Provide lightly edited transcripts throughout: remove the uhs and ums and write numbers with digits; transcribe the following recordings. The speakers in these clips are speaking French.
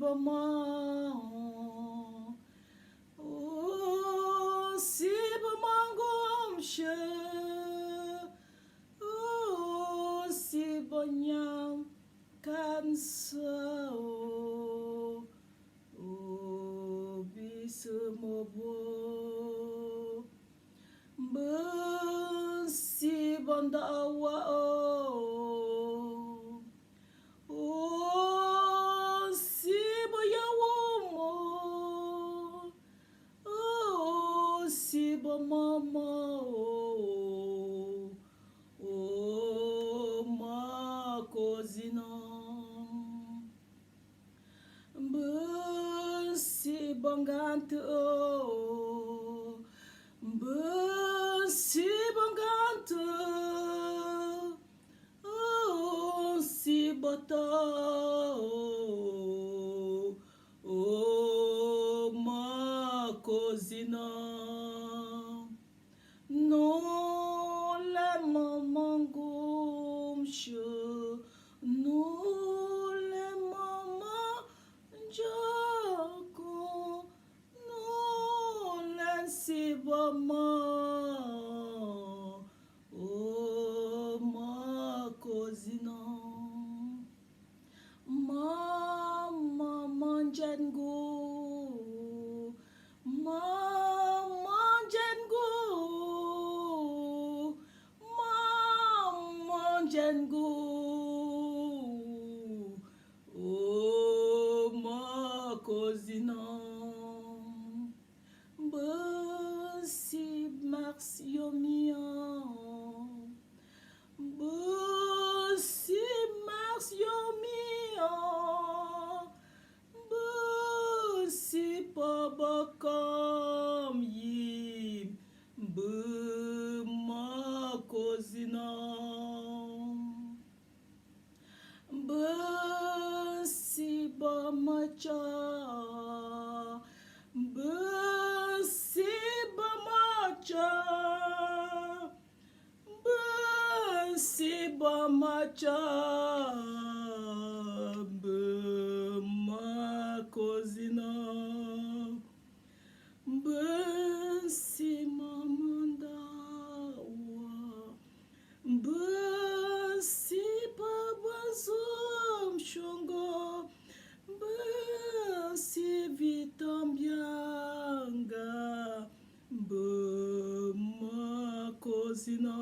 sibama sibamangum she sibanyam kansa bisemobo besibondawa mama ma kozina besi bangante si bata ma kozina no la mamangum shu no la mama jako no la sibama ma kozina mama manjangu Jangu ma kozina besi max yomia besi max yomia besi pabakam yim ma kozina besiba macha bemakozina besimamandauwa besipabazum shongo besivitambianga bemakozina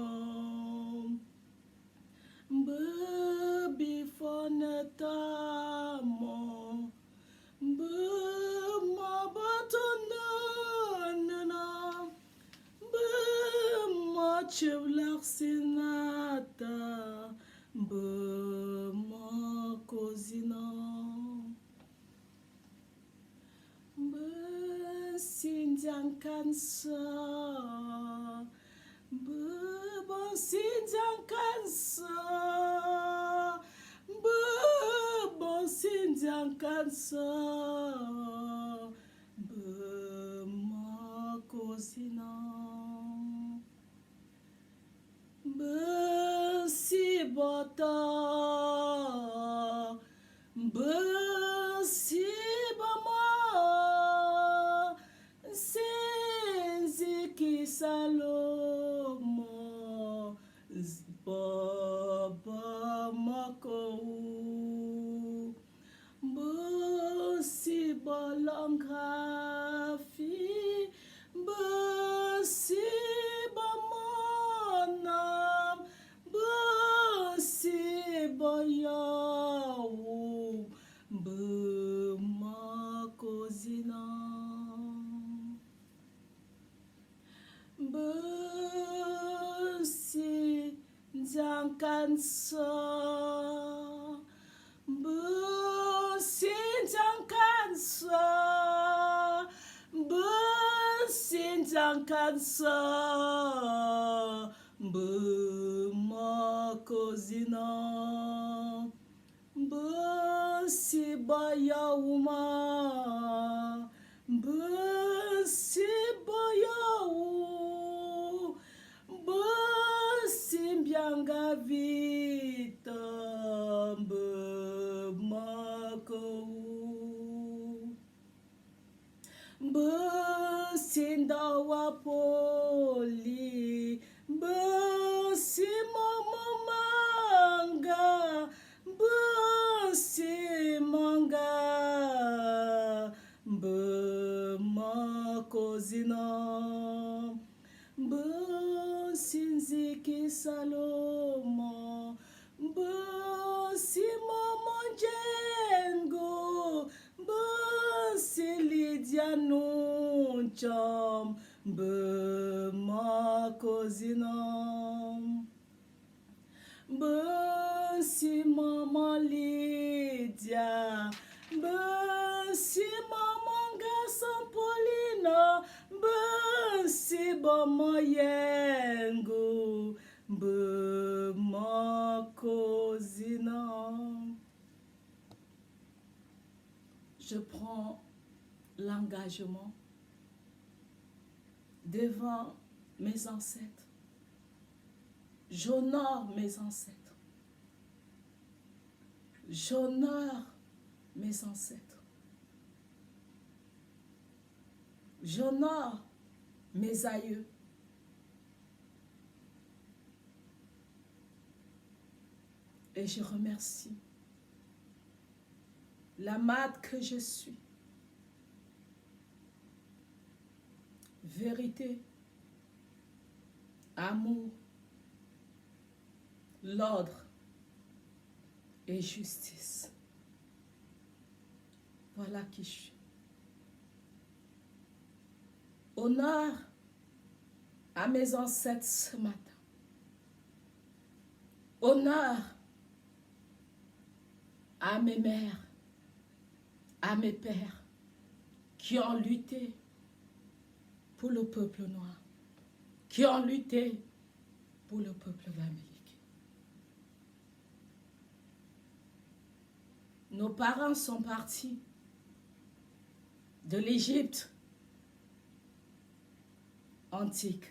bebifonetamo bemabatonanana bemachevlaksinata bemakozina besinjang kansa besinjang kansa besinjang kansa bemakozina besibata besibama senziki salomo baba makou besibalangkafi besibamanam besibayau bemakozina besinjang kansa besinjang kansa besinjang kansa bemakozina besibayauma besibayau besimbianga vita bemakou jam be ma cosinam. Ben si maman Lydia, ben si maman garçon Paulina, ben si maman Yengo, ben ma cousina. Je prends l'engagement devant mes ancêtres. J'honore mes ancêtres. J'honore mes ancêtres. J'honore mes aïeux. Et je remercie la madre que je suis. Vérité, amour, l'ordre et justice. Voilà qui je suis. Honneur à mes ancêtres ce matin. Honneur à mes mères, à mes pères qui ont lutté pour le peuple noir, qui ont lutté pour le peuple d'Amérique. Nos parents sont partis de l'Égypte antique.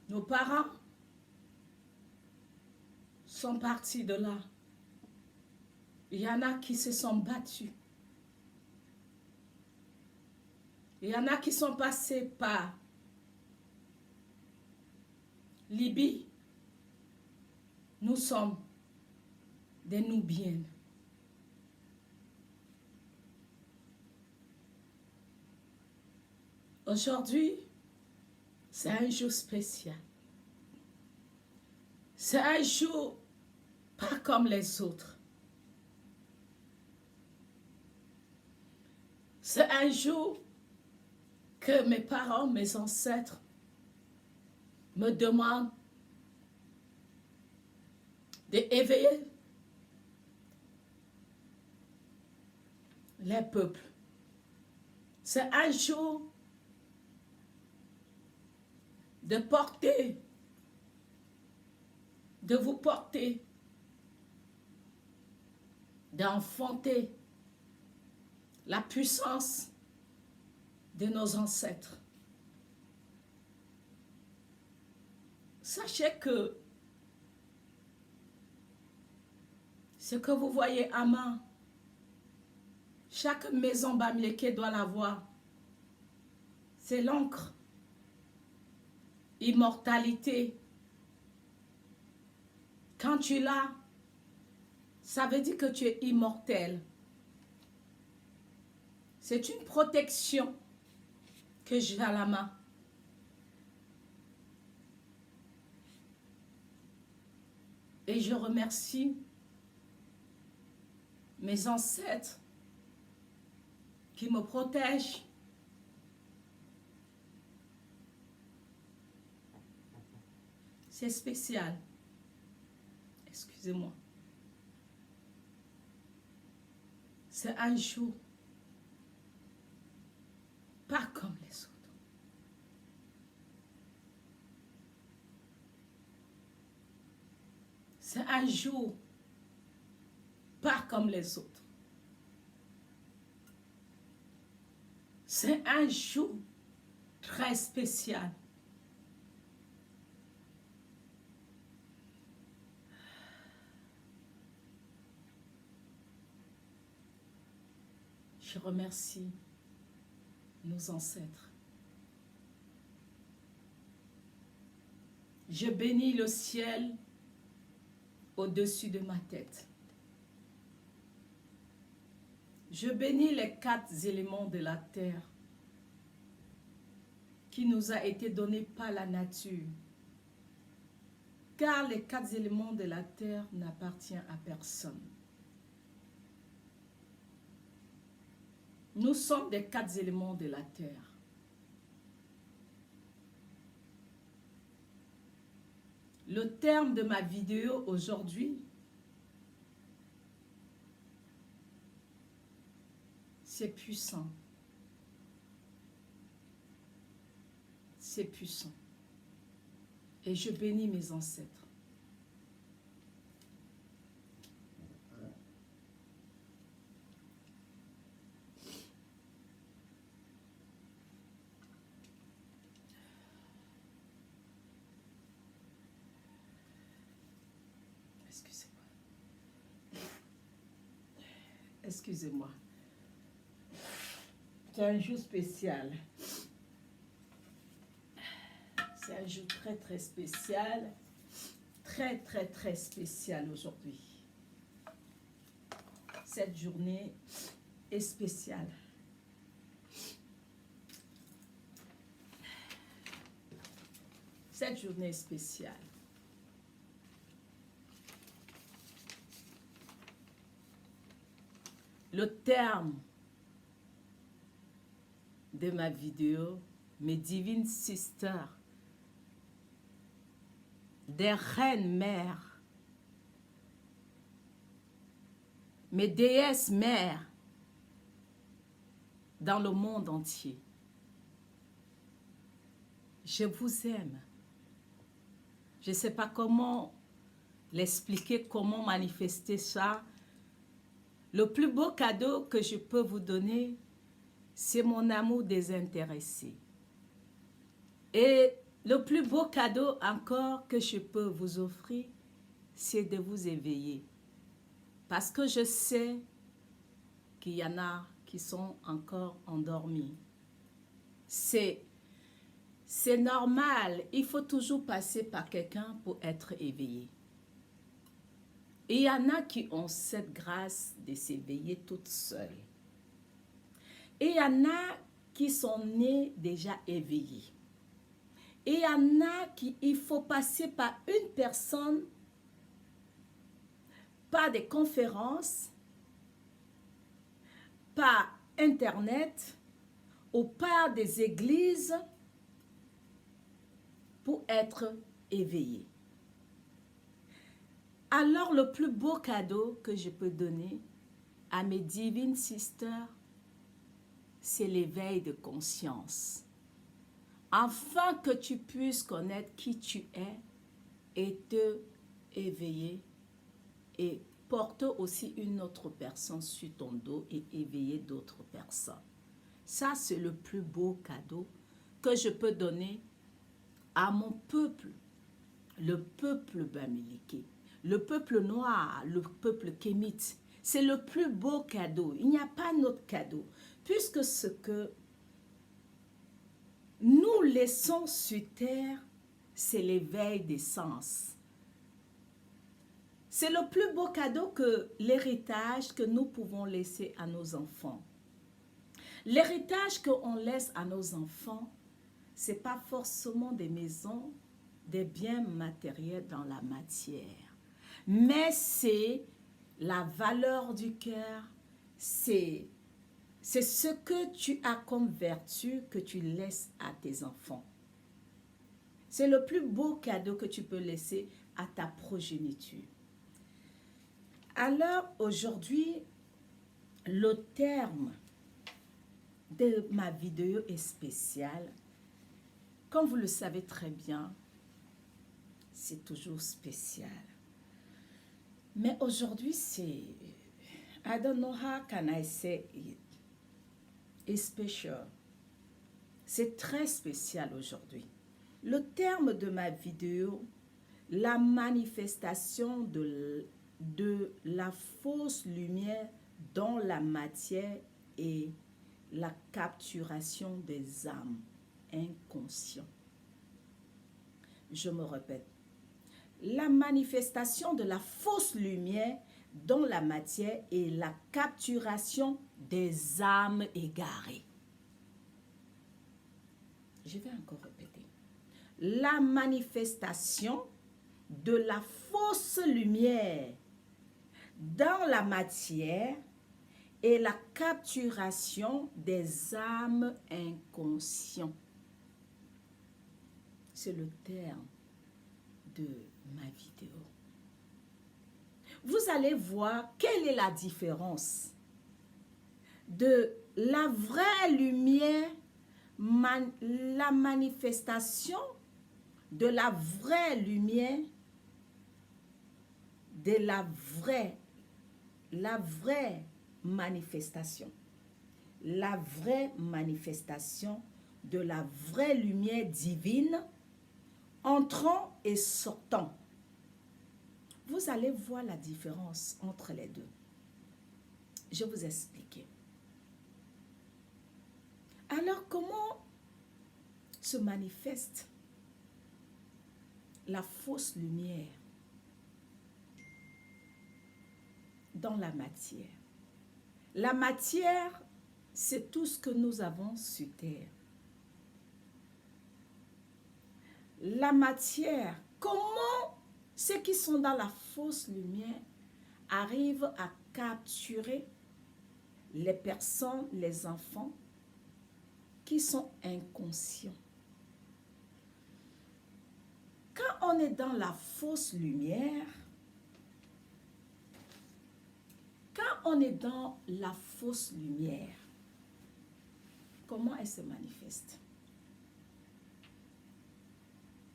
Nos parents sont partis de là. Il y en a qui se sont battus. Il y en a qui sont passés par Libye. Nous sommes des Nubiennes. Aujourd'hui, c'est un jour spécial. C'est un jour pas comme les autres. C'est un jour que mes parents, mes ancêtres me demandent d'éveiller les peuples. C'est un jour de porter, de vous porter, d'enfanter la puissance de nos ancêtres. Sachez que ce que vous voyez à main, chaque maison Bamileke doit l'avoir. C'est l'encre. Immortalité. Quand tu l'as, ça veut dire que tu es immortel. C'est une protection que j'ai à la main. Et je remercie mes ancêtres qui me protègent. C'est spécial. Excusez-moi. C'est un jour pas comme les autres. C'est un jour pas comme les autres. C'est un jour très spécial. Je remercie nos ancêtres. Je bénis le ciel au-dessus de ma tête. Je bénis les 4 éléments de la terre qui nous a été donné par la nature. Car les 4 éléments de la terre n'appartiennent à personne. Nous sommes des 4 éléments de la terre. Le terme de ma vidéo aujourd'hui, c'est puissant. C'est puissant. Et je bénis mes ancêtres. Excusez-moi. C'est un jour spécial. C'est un jour très, très spécial. Très, très, très spécial aujourd'hui. Cette journée est spéciale. Cette journée est spéciale. Le terme de ma vidéo, mes divines sisters, des reines mères, mes déesses mères dans le monde entier. Je vous aime. Je ne sais pas comment l'expliquer, comment manifester ça. Le plus beau cadeau que je peux vous donner, c'est mon amour désintéressé. Et le plus beau cadeau encore que je peux vous offrir, c'est de vous éveiller. Parce que je sais qu'il y en a qui sont encore endormis. C'est normal, il faut toujours passer par quelqu'un pour être éveillé. Et il y en a qui ont cette grâce de s'éveiller toutes seules. Et il y en a qui sont nés déjà éveillés. Et il y en a qui, il faut passer par une personne, par des conférences, par Internet ou par des églises pour être éveillé. Alors, le plus beau cadeau que je peux donner à mes divines sisters, c'est l'éveil de conscience. Afin que tu puisses connaître qui tu es et te éveiller et porter aussi une autre personne sur ton dos et éveiller d'autres personnes. Ça, c'est le plus beau cadeau que je peux donner à mon peuple, le peuple bamileke. Le peuple noir, le peuple kémite, c'est le plus beau cadeau. Il n'y a pas d'autre cadeau. Puisque ce que nous laissons sur terre, c'est l'éveil des sens. C'est le plus beau cadeau que l'héritage que nous pouvons laisser à nos enfants. L'héritage qu'on laisse à nos enfants, ce n'est pas forcément des maisons, des biens matériels dans la matière. Mais c'est la valeur du cœur, c'est ce que tu as comme vertu que tu laisses à tes enfants. C'est le plus beau cadeau que tu peux laisser à ta progéniture. Alors aujourd'hui, le terme de ma vidéo est spécial. Comme vous le savez très bien, c'est toujours spécial. Mais aujourd'hui, c'est... I don't know how can I say it. It's special. C'est très spécial aujourd'hui. Le terme de ma vidéo, la manifestation de la fausse lumière dans la matière et la capturation des âmes inconscientes. Je me répète. La manifestation de la fausse lumière dans la matière et la capturation des âmes égarées. Je vais encore répéter. La manifestation de la fausse lumière dans la matière et la capturation des âmes inconscientes. C'est le terme de ma vidéo. Vous allez voir quelle est la différence de la vraie lumière, la manifestation de la vraie lumière, de la vraie manifestation. La vraie manifestation de la vraie lumière divine entrant et sortant. Vous allez voir la différence entre les deux. Je vais vous expliquer. Alors, comment se manifeste la fausse lumière dans la matière? La matière, c'est tout ce que nous avons sur terre. La matière, comment ceux qui sont dans la fausse lumière arrivent à capturer les personnes, les enfants qui sont inconscients. Quand on est dans la fausse lumière, comment elle se manifeste?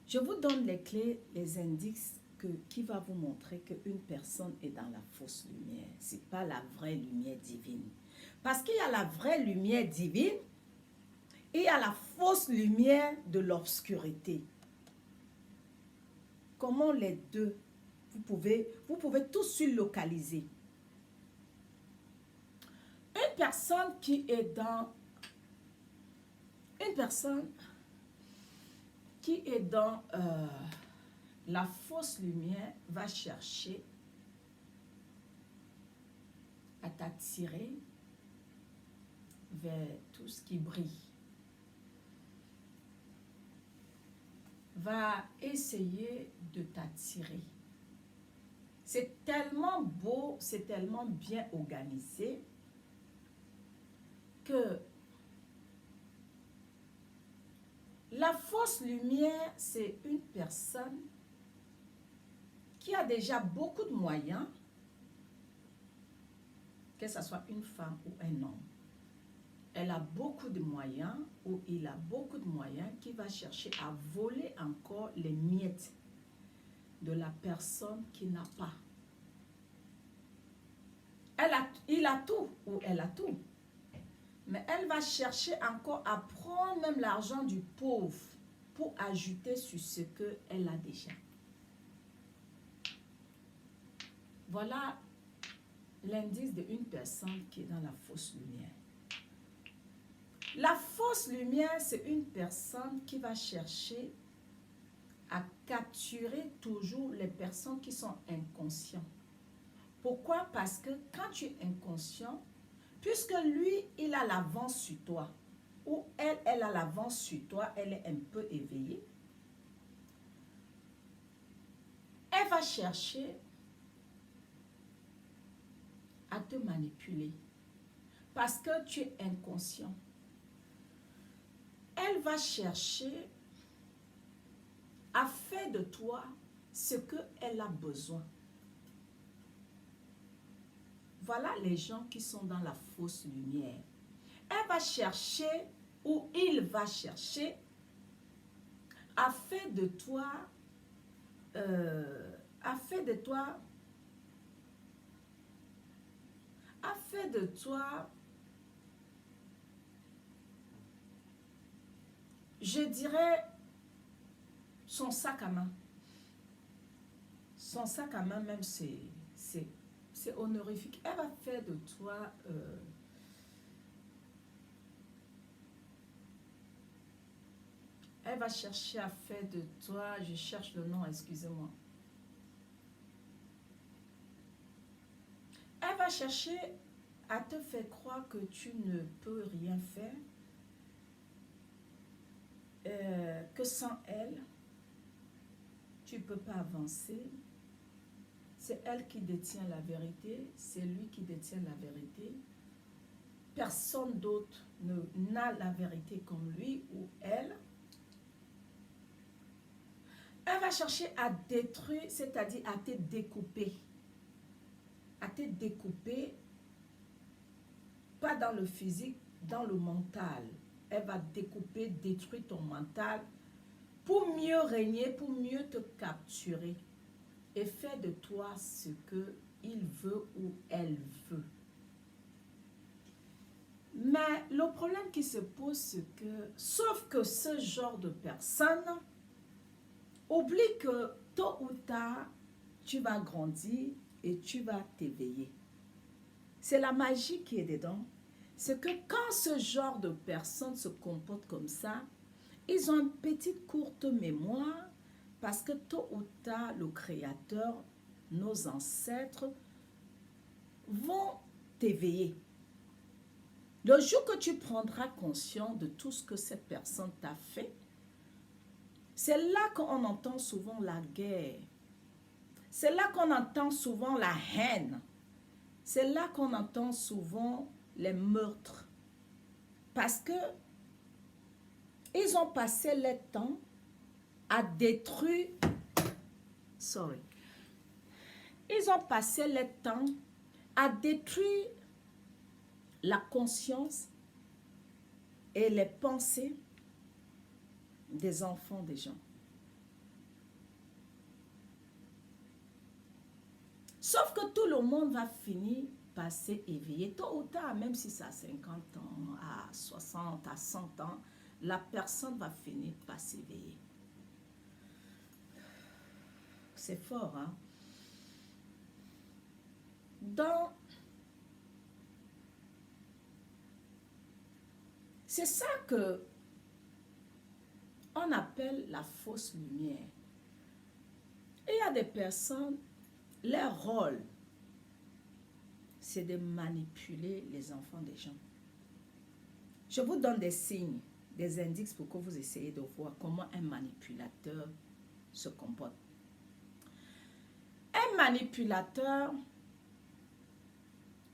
Je vous donne les clés, les indices qui va vous montrer qu'une personne est dans la fausse lumière. Ce n'est pas la vraie lumière divine. Parce qu'il y a la vraie lumière divine et il y a la fausse lumière de l'obscurité. Comment les deux, vous pouvez tout de suite localiser. Une personne qui est dans la fausse lumière va chercher à t'attirer vers tout ce qui brille. Va essayer de t'attirer. C'est tellement beau, c'est tellement bien organisé que la fausse lumière, c'est une personne qui a déjà beaucoup de moyens, que ce soit une femme ou un homme. Elle a beaucoup de moyens ou il a beaucoup de moyens qui va chercher à voler encore les miettes de la personne qui n'a pas. Il a tout ou elle a tout. Mais elle va chercher encore à prendre même l'argent du pauvre pour ajouter sur ce qu'elle a déjà. Voilà l'indice d'une personne qui est dans la fausse lumière. La fausse lumière, c'est une personne qui va chercher à capturer toujours les personnes qui sont inconscientes. Pourquoi? Parce que quand tu es inconscient, puisque lui, il a l'avance sur toi, ou elle a l'avance sur toi, elle est un peu éveillée, elle va chercher à te manipuler parce que tu es inconscient. Elle va chercher à faire de toi ce qu'elle a besoin. Voilà les gens qui sont dans la fausse lumière. Elle va chercher, ou il va chercher, à faire de toi, je dirais, son sac à main. Son sac à main même, c'est honorifique. Elle va faire de toi elle va chercher à faire de toi, je cherche le nom, excusez-moi. Elle va chercher à te faire croire que tu ne peux rien faire, que sans elle, tu ne peux pas avancer. C'est elle qui détient la vérité, c'est lui qui détient la vérité. personne d'autre n'a la vérité comme lui ou elle, elle va chercher à détruire, c'est-à-dire à te découper. À te découper, pas dans le physique, dans le mental. Elle va découper, détruire ton mental pour mieux régner, pour mieux te capturer et faire de toi ce qu'il veut ou elle veut. Mais le problème qui se pose, c'est que, sauf que ce genre de personne oublie que tôt ou tard, tu vas grandir et tu vas t'éveiller. C'est la magie qui est dedans. C'est que quand ce genre de personnes se comportent comme ça, ils ont une petite courte mémoire parce que tôt ou tard, le Créateur, nos ancêtres, vont t'éveiller. Le jour que tu prendras conscience de tout ce que cette personne t'a fait, c'est là qu'on entend souvent la guerre. C'est là qu'on entend souvent la haine. C'est là qu'on entend souvent les meurtres. Parce que ils ont passé le temps à détruire. Ils ont passé le temps à détruire la conscience et les pensées des enfants des gens. Sauf que tout le monde va finir par s'éveiller. Tôt ou tard, même si c'est à 50 ans, à 60, à 100 ans, la personne va finir par s'éveiller. C'est fort, hein? C'est ça que on appelle la fausse lumière. Et il y a des personnes, leur rôle, c'est de manipuler les enfants des gens. Je vous donne des signes, des indices pour que vous essayez de voir comment un manipulateur se comporte. Un manipulateur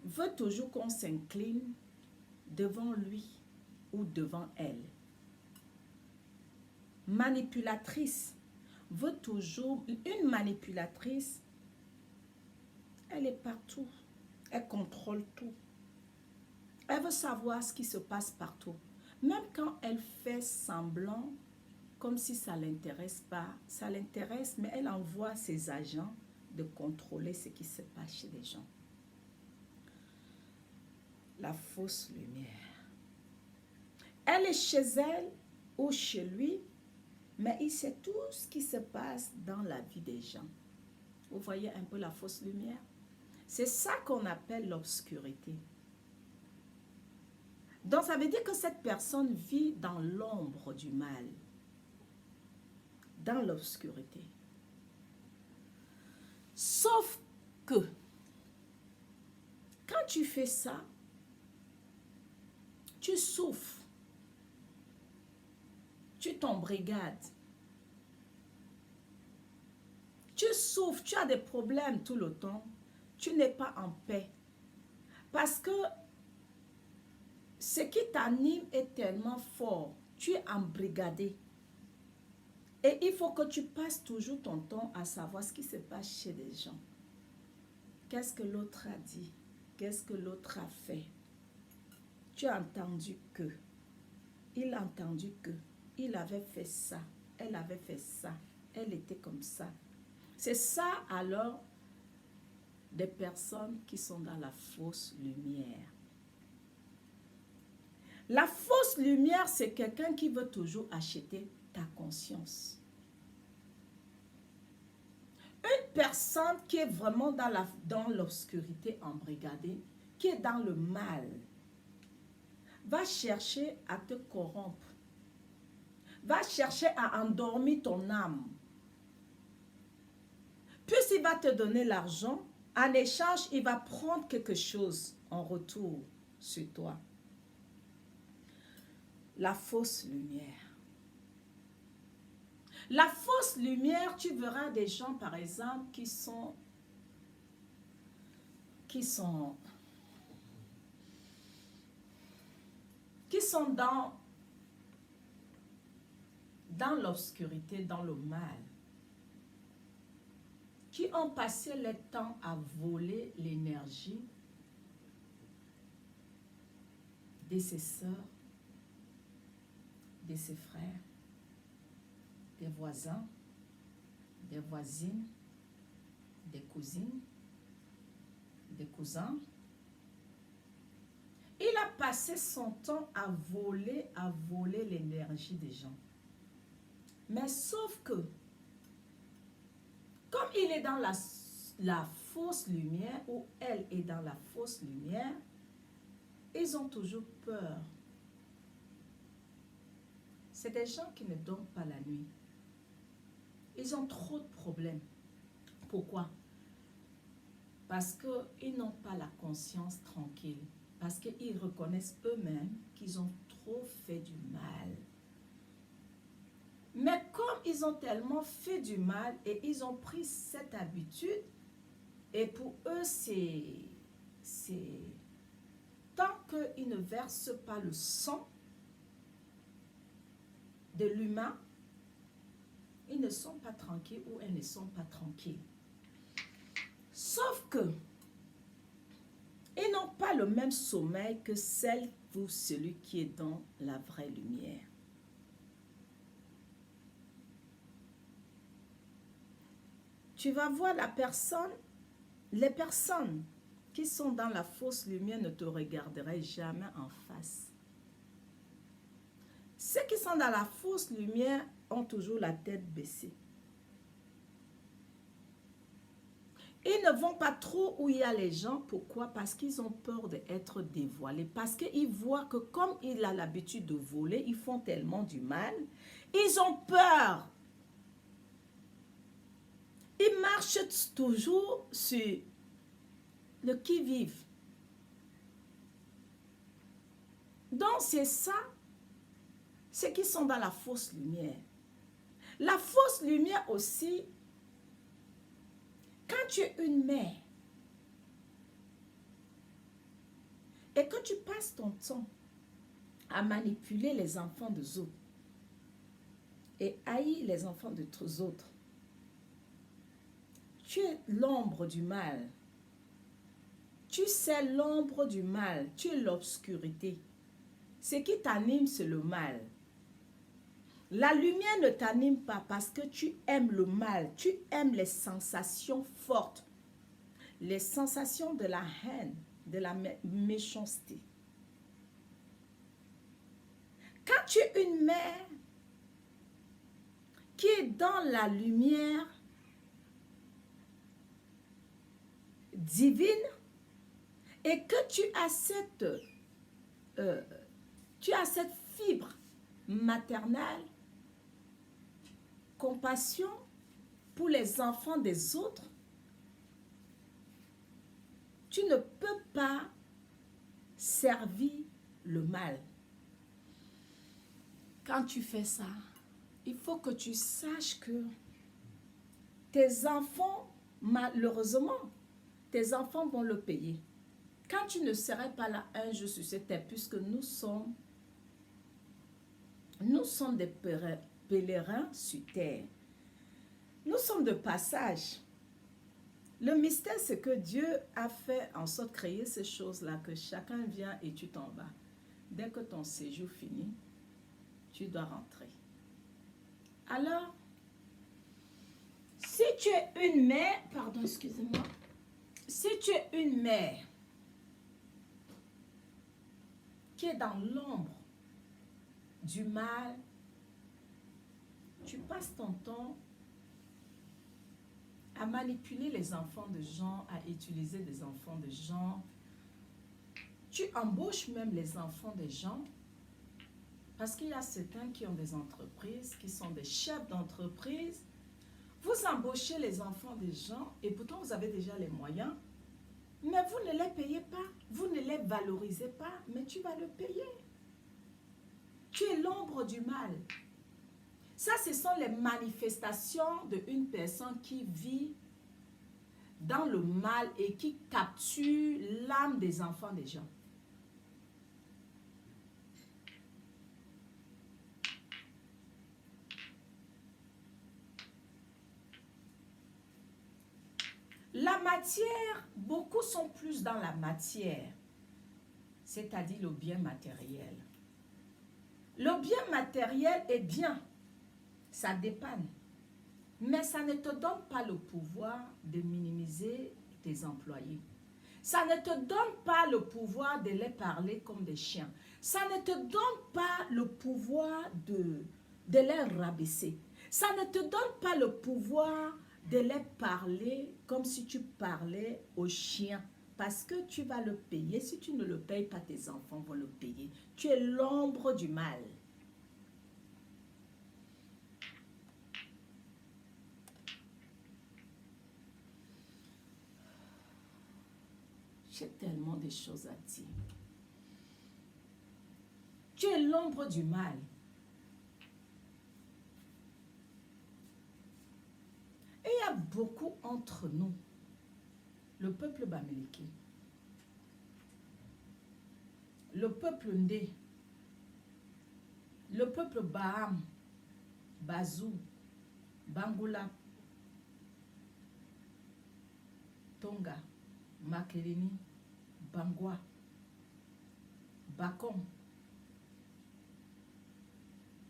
veut toujours qu'on s'incline devant lui ou devant elle. Manipulatrice veut toujours, une manipulatrice, elle est partout, elle contrôle tout. Elle veut savoir ce qui se passe partout. Même quand elle fait semblant, comme si ça ne l'intéresse pas, ça l'intéresse, mais elle envoie ses agents de contrôler ce qui se passe chez les gens. La fausse lumière. Elle est chez elle ou chez lui, mais il sait tout ce qui se passe dans la vie des gens. Vous voyez un peu la fausse lumière? C'est ça qu'on appelle l'obscurité. Donc ça veut dire que cette personne vit dans l'ombre du mal, dans l'obscurité. Sauf que, quand tu fais ça, tu souffres, tu t'embrigades, tu souffres, tu as des problèmes tout le temps, tu n'es pas en paix. Parce que ce qui t'anime est tellement fort, tu es embrigadé. Et il faut que tu passes toujours ton temps à savoir ce qui se passe chez les gens. Qu'est-ce que l'autre a dit? Qu'est-ce que l'autre a fait? Tu as entendu que. Il a entendu que. Il avait fait ça. Elle avait fait ça. Elle était comme ça. C'est ça alors des personnes qui sont dans la fausse lumière. La fausse lumière, c'est quelqu'un qui veut toujours acheter ta conscience. Une personne qui est vraiment dans l'obscurité embrigadée, qui est dans le mal, va chercher à te corrompre, va chercher à endormir ton âme. Puisqu'il va te donner l'argent, en échange, il va prendre quelque chose en retour sur toi. La fausse lumière. La fausse lumière, tu verras des gens, par exemple, qui sont qui sont dans l'obscurité, dans le mal, qui ont passé le temps à voler l'énergie de ses sœurs, de ses frères, des voisins, des voisines, des cousines, des cousins. Il a passé son temps à voler l'énergie des gens. Mais sauf que, comme il est dans la fausse lumière, ou elle est dans la fausse lumière, ils ont toujours peur. C'est des gens qui ne dorment pas la nuit. Ils ont trop de problèmes. Pourquoi? Parce qu'ils n'ont pas la conscience tranquille. Parce qu'ils reconnaissent eux-mêmes qu'ils ont trop fait du mal. Mais comme ils ont tellement fait du mal et ils ont pris cette habitude, et pour eux, c'est tant qu'ils ne versent pas le sang de l'humain, ils ne sont pas tranquilles ou elles ne sont pas tranquilles. Sauf que ils n'ont pas le même sommeil que celle ou celui qui est dans la vraie lumière. Tu vas voir les personnes qui sont dans la fausse lumière ne te regarderaient jamais en face. Ceux qui sont dans la fausse lumière ont toujours la tête baissée. Ils ne vont pas trop où il y a les gens. Pourquoi? Parce qu'ils ont peur d'être dévoilés. Parce qu'ils voient que comme il a l'habitude de voler, ils font tellement du mal. Ils ont peur. Ils marchent toujours sur le qui-vive. Donc c'est ça, c'est qu'ils sont dans la fausse lumière. La fausse lumière aussi, quand tu es une mère et que tu passes ton temps à manipuler les enfants des autres et haïr les enfants des autres, tu es l'ombre du mal. Tu sais l'ombre du mal, tu es l'obscurité. Ce qui t'anime, c'est le mal. La lumière ne t'anime pas parce que tu aimes le mal, tu aimes les sensations fortes, les sensations de la haine, de la méchanceté. Quand tu es une mère qui est dans la lumière divine et que tu as cette fibre maternelle, compassion pour les enfants des autres, tu ne peux pas servir le mal. Quand tu fais ça, il faut que tu saches que tes enfants, malheureusement, tes enfants vont le payer. Quand tu ne serais pas là un jour sur cette terre, puisque nous sommes des pèlerins sur terre. Nous sommes de passage. Le mystère, c'est que Dieu a fait en sorte de créer ces choses-là, que chacun vient et tu t'en vas. Dès que ton séjour finit, tu dois rentrer. Alors, si tu es une mère, pardon, excusez-moi, si tu es une mère qui est dans l'ombre du mal, tu passes ton temps à manipuler les enfants de gens, à utiliser des enfants de gens. Tu embauches même les enfants des gens, parce qu'il y a certains qui ont des entreprises, qui sont des chefs d'entreprise. Vous embauchez les enfants des gens et pourtant vous avez déjà les moyens, mais vous ne les payez pas, vous ne les valorisez pas, mais tu vas le payer. Tu es l'ombre du mal. Ça, ce sont les manifestations d'une personne qui vit dans le mal et qui capture l'âme des enfants des gens. La matière, beaucoup sont plus dans la matière, c'est-à-dire le bien matériel. Le bien matériel est bien, ça dépanne, mais ça ne te donne pas le pouvoir de minimiser tes employés. Ça ne te donne pas le pouvoir de les parler comme des chiens. Ça ne te donne pas le pouvoir de les rabaisser. Ça ne te donne pas le pouvoir de les parler comme si tu parlais aux chiens. Parce que tu vas le payer. Si tu ne le payes pas, tes enfants vont le payer. Tu es l'ombre du mal. J'ai tellement de choses à dire. Tu es l'ombre du mal. Et il y a beaucoup entre nous, le peuple Bamileke, le peuple Ndé, le peuple Baham, Bazou, Bangoula, Tonga, Makeleni, Bangwa, Bakong,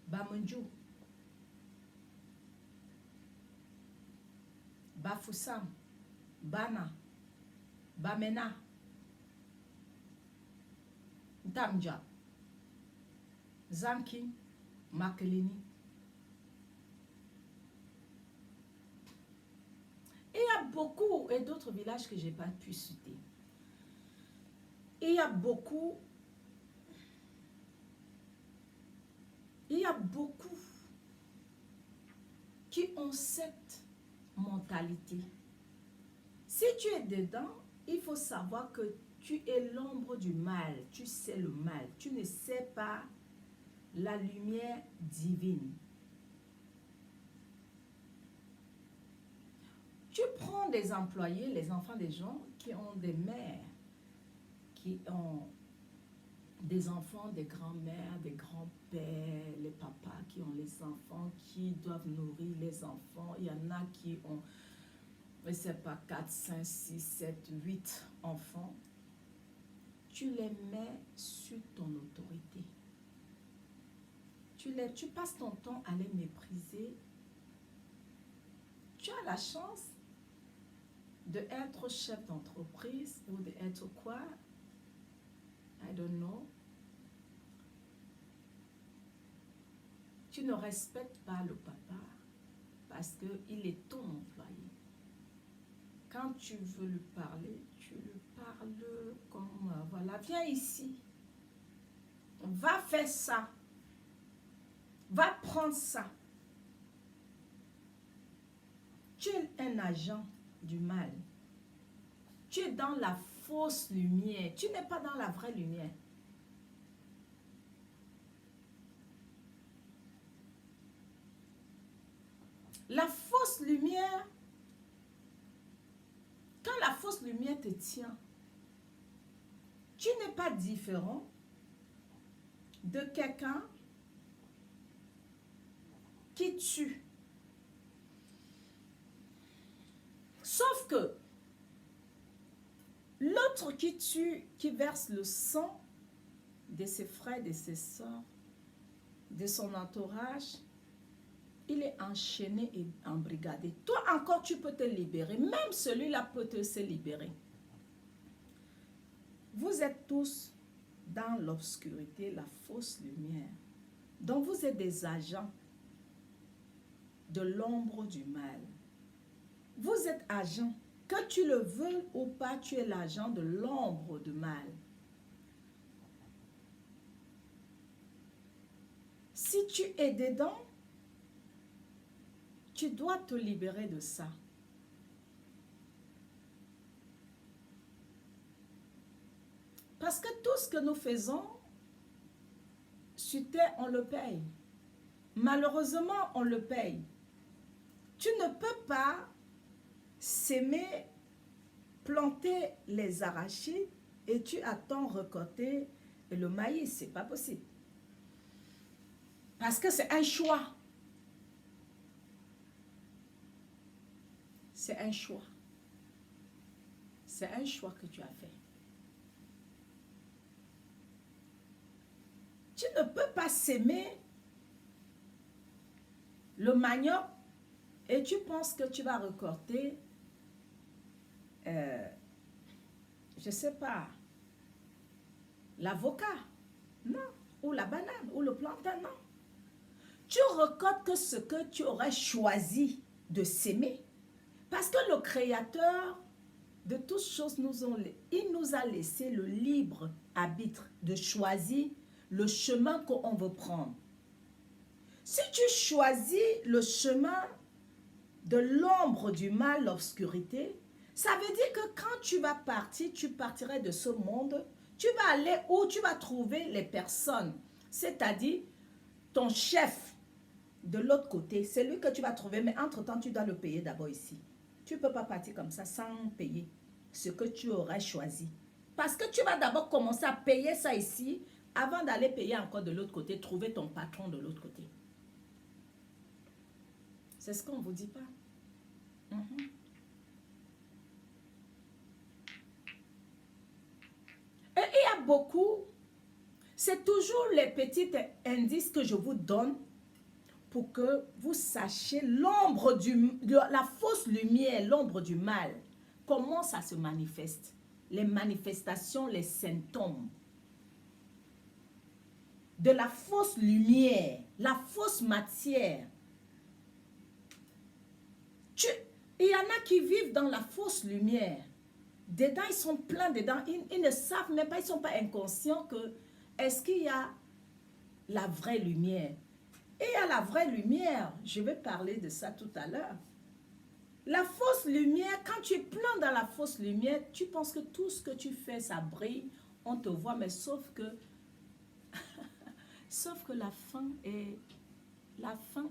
Bamunju, Bafoussam, Bana, Bamena, Damja, Zanki, Makeleni. Et il y a beaucoup et d'autres villages que je n'ai pas pu citer. Et il y a beaucoup qui ont cette mentalité. Si tu es dedans, il faut savoir que tu es l'ombre du mal. Tu sais le mal. Tu ne sais pas la lumière divine. Tu prends des employés, les enfants des gens qui ont des mères, qui ont des enfants, des grands-mères, des grands-pères, les papas qui ont les enfants, qui doivent nourrir les enfants. Il y en a qui ont, je ne sais pas, 4, 5, 6, 7, 8 enfants. Tu les mets sur ton autorité. Tu passes ton temps à les mépriser. Tu as la chance d'être chef d'entreprise ou d'être quoi? I don't know. Tu ne respectes pas le papa parce qu'il est ton employé. Quand tu veux lui parler, tu lui parles comme, voilà, viens ici. Va faire ça. Va prendre ça. Tu es un agent du mal. Tu es dans la fausse lumière. Tu n'es pas dans la vraie lumière. La fausse lumière, quand la fausse lumière te tient, tu n'es pas différent de quelqu'un qui tue. Sauf que l'autre qui tue, qui verse le sang de ses frères, de ses soeurs, de son entourage, il est enchaîné et embrigadé. Toi encore, tu peux te libérer. Même celui-là peut te se libérer. Vous êtes tous dans l'obscurité, la fausse lumière. Donc vous êtes des agents de l'ombre du mal. Vous êtes agent. Que tu le veux ou pas, tu es l'agent de l'ombre du mal. Si tu es dedans, tu dois te libérer de ça. Parce que tout ce que nous faisons, sur terre, on le paye. Malheureusement, on le paye. Tu ne peux pas s'aimer, planter les arachides et tu attends récolter le maïs. Ce n'est pas possible. Parce que c'est un choix. C'est un choix. C'est un choix que tu as fait. Tu ne peux pas s'aimer le manioc et tu penses que tu vas récolter, je ne sais pas, l'avocat, non, ou la banane, ou le plantain, non. Tu récoltes que ce que tu aurais choisi de s'aimer. Parce que le Créateur de toutes choses, il nous a laissé le libre arbitre de choisir le chemin qu'on veut prendre. Si tu choisis le chemin de l'ombre du mal, l'obscurité, ça veut dire que quand tu vas partir, tu partirais de ce monde, tu vas aller où tu vas trouver les personnes, c'est-à-dire ton chef de l'autre côté, c'est lui que tu vas trouver, mais entre-temps, tu dois le payer d'abord ici. Tu ne peux pas partir comme ça sans payer ce que tu aurais choisi. Parce que tu vas d'abord commencer à payer ça ici avant d'aller payer encore de l'autre côté, trouver ton patron de l'autre côté. C'est ce qu'on ne vous dit pas. Et il y a beaucoup, c'est toujours les petits indices que je vous donne pour que vous sachiez l'ombre la fausse lumière, l'ombre du mal. Comment ça se manifeste? Les manifestations, les symptômes de la fausse lumière, la fausse matière. Il y en a qui vivent dans la fausse lumière. Dedans, ils sont pleins dedans. Ils ne savent même pas, ils ne sont pas inconscients que est-ce qu'il y a la vraie lumière? Et il y a la vraie lumière. Je vais parler de ça tout à l'heure. La fausse lumière, quand tu es plein dans la fausse lumière, tu penses que tout ce que tu fais, ça brille, on te voit, mais sauf que la fin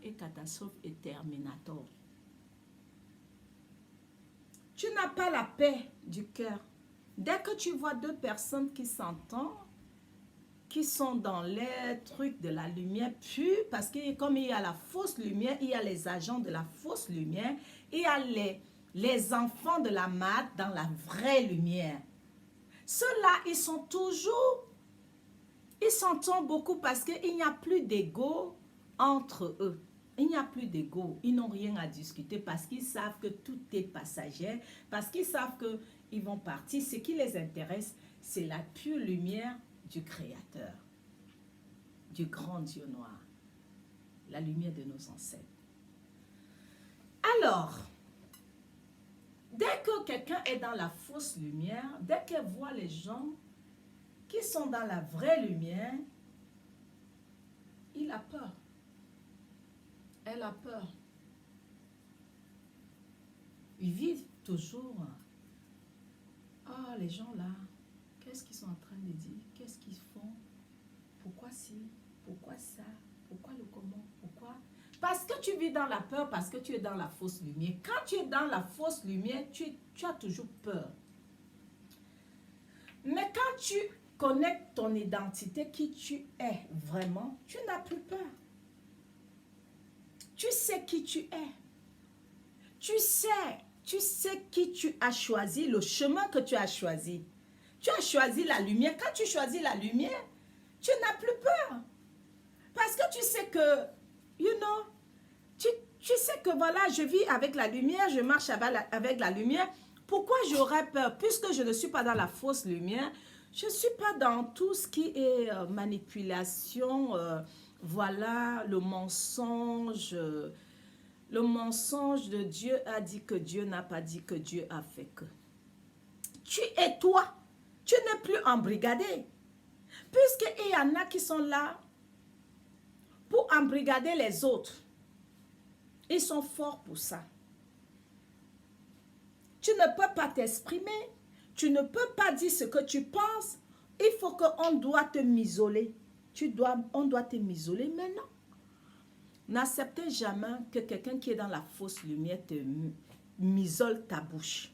est catastrophe et terminatoire. Tu n'as pas la paix du cœur. Dès que tu vois deux personnes qui s'entendent, qui sont dans les trucs de la lumière pure, parce que comme il y a la fausse lumière, il y a les agents de la fausse lumière, il y a les enfants de la mat dans la vraie lumière. Ceux-là, ils sont toujours, ils s'entendent beaucoup parce qu'il n'y a plus d'ego entre eux. Il n'y a plus d'ego, ils n'ont rien à discuter parce qu'ils savent que tout est passager, parce qu'ils savent qu'ils vont partir. Ce qui les intéresse, c'est la pure lumière du Créateur, du grand Dieu noir, la lumière de nos ancêtres. Alors, dès que quelqu'un est dans la fausse lumière, dès qu'elle voit les gens qui sont dans la vraie lumière, il a peur. Elle a peur. Ils vivent toujours. Ah, les gens là, qu'est-ce qu'ils sont en train de dire? Qu'est-ce qu'ils font? Pourquoi si? Pourquoi ça? Pourquoi le comment? Pourquoi? Parce que tu vis dans la peur, parce que tu es dans la fausse lumière. Quand tu es dans la fausse lumière, tu as toujours peur. Mais quand tu connais ton identité, qui tu es vraiment, tu n'as plus peur. Tu sais qui tu es. Tu sais qui tu as choisi, le chemin que tu as choisi. Tu as choisi la lumière. Quand tu choisis la lumière, tu n'as plus peur. Parce que tu sais que, tu sais que voilà, je vis avec la lumière, je marche avec la lumière. Pourquoi j'aurais peur? Puisque je ne suis pas dans la fausse lumière, je ne suis pas dans tout ce qui est manipulation, voilà, le mensonge de Dieu a dit que Dieu n'a pas dit que Dieu a fait que. Tu es toi. Tu n'es plus embrigadé. Puisqu'il y en a qui sont là pour embrigader les autres. Ils sont forts pour ça. Tu ne peux pas t'exprimer. Tu ne peux pas dire ce que tu penses. Il faut qu'on doit te m'isoler. On doit te m'isoler maintenant. N'acceptez jamais que quelqu'un qui est dans la fausse lumière te m'isole ta bouche.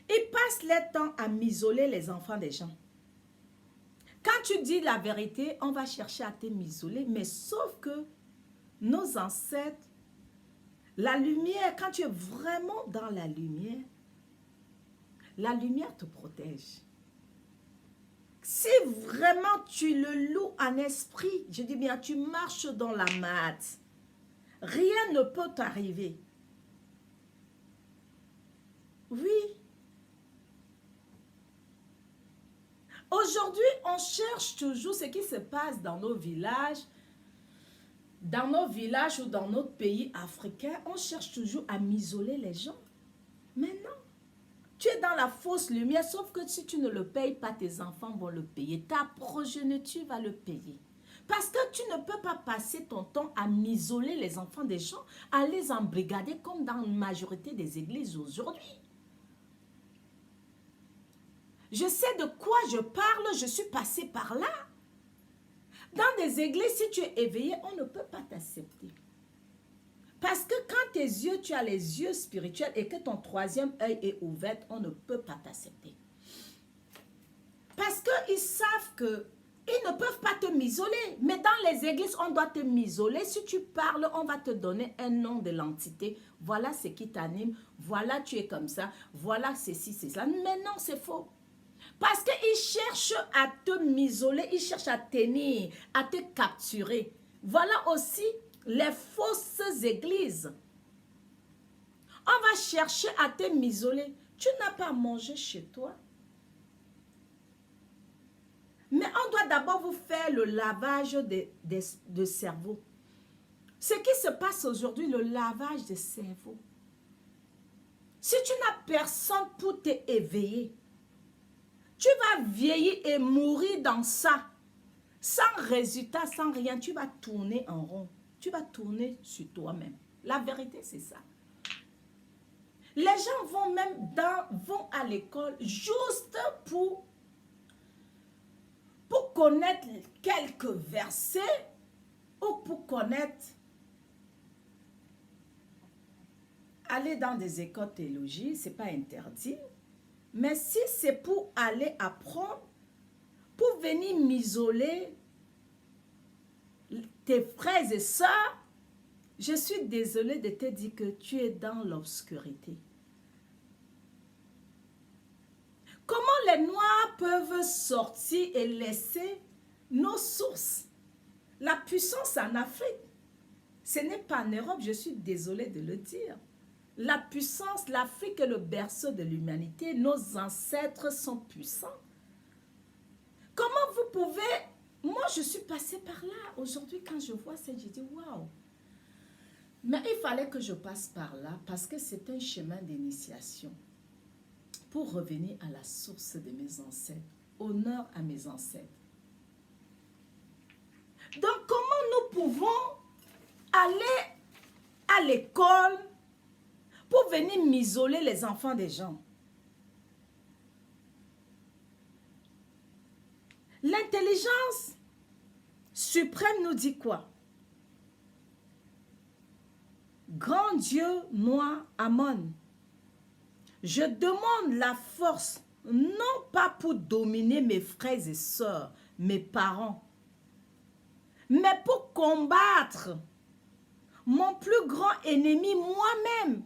Ils passent leur temps à m'isoler les enfants des gens. Quand tu dis la vérité, on va chercher à te m'isoler, mais sauf que nos ancêtres, La lumière, quand tu es vraiment dans la lumière te protège. Si vraiment tu le loues en esprit, je dis bien, tu marches dans la mat, rien ne peut t'arriver. Oui. Aujourd'hui, on cherche toujours ce qui se passe dans nos villages. Dans nos villages ou dans notre pays africain, on cherche toujours à m'isoler les gens. Mais non. Tu es dans la fausse lumière, sauf que si tu ne le payes pas, tes enfants vont le payer. Ta progéniture va le payer. Parce que tu ne peux pas passer ton temps à m'isoler les enfants des gens, à les embrigader comme dans la majorité des églises aujourd'hui. Je sais de quoi je parle, je suis passée par là. Dans des églises, si tu es éveillé, on ne peut pas t'accepter. Parce que quand tes yeux, tu as les yeux spirituels et que ton troisième œil est ouvert, on ne peut pas t'accepter. Parce qu'ils savent qu'ils ne peuvent pas te m'isoler. Mais dans les églises, on doit te m'isoler. Si tu parles, on va te donner un nom de l'entité. Voilà ce qui t'anime. Voilà, tu es comme ça. Voilà, ceci, c'est ça. Mais non, c'est faux. Parce qu'ils cherchent à te m'isoler. Ils cherchent à tenir, à te capturer. Voilà aussi les fausses églises. On va chercher à te m'isoler. Tu n'as pas mangé chez toi. Mais on doit d'abord vous faire le lavage de cerveau. Ce qui se passe aujourd'hui, le lavage de cerveau. Si tu n'as personne pour t'éveiller, tu vas vieillir et mourir dans ça. Sans résultat, sans rien, tu vas tourner en rond. Tu vas tourner sur toi-même. La vérité, c'est ça. Les gens vont à l'école juste pour connaître quelques versets ou pour connaître, aller dans des écoles théologiques, ce n'est pas interdit. Mais si c'est pour aller apprendre, pour venir m'isoler, tes frères et sœurs, je suis désolée de te dire que tu es dans l'obscurité. Comment les Noirs peuvent sortir et laisser nos sources? La puissance en Afrique, ce n'est pas en Europe, je suis désolée de le dire. La puissance, l'Afrique est le berceau de l'humanité. Nos ancêtres sont puissants. Comment vous pouvez... Moi, je suis passée par là. Aujourd'hui, quand je vois ça, je dis, waouh. Mais il fallait que je passe par là parce que c'est un chemin d'initiation pour revenir à la source de mes ancêtres. Honneur à mes ancêtres. Donc, comment nous pouvons aller à l'école pour venir m'isoler les enfants des gens? L'intelligence suprême nous dit quoi? Grand Dieu, moi, Amon, je demande la force, non pas pour dominer mes frères et sœurs, mes parents, mais pour combattre mon plus grand ennemi, moi-même.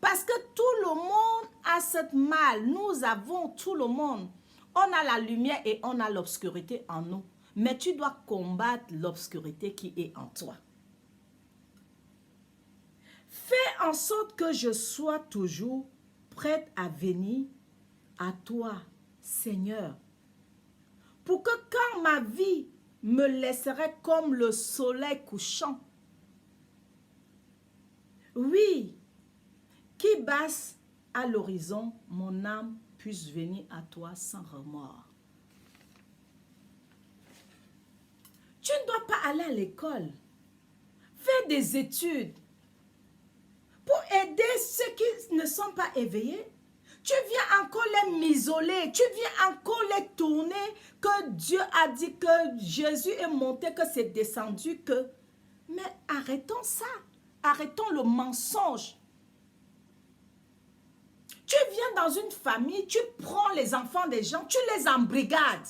Parce que tout le monde a cette mal. Nous avons tout le monde. On a la lumière et on a l'obscurité en nous. Mais tu dois combattre l'obscurité qui est en toi. Fais en sorte que je sois toujours prête à venir à toi, Seigneur. Pour que quand ma vie me laisserait comme le soleil couchant, oui, qui basse à l'horizon, mon âme puisse venir à toi sans remords. Tu ne dois pas aller à l'école. Fais des études pour aider ceux qui ne sont pas éveillés. Tu viens encore les m'isoler, tu viens encore les tourner, que Dieu a dit, que Jésus est monté, que c'est descendu, que... Mais arrêtons ça, arrêtons le mensonge. Tu viens dans une famille, tu prends les enfants des gens, tu les embrigades.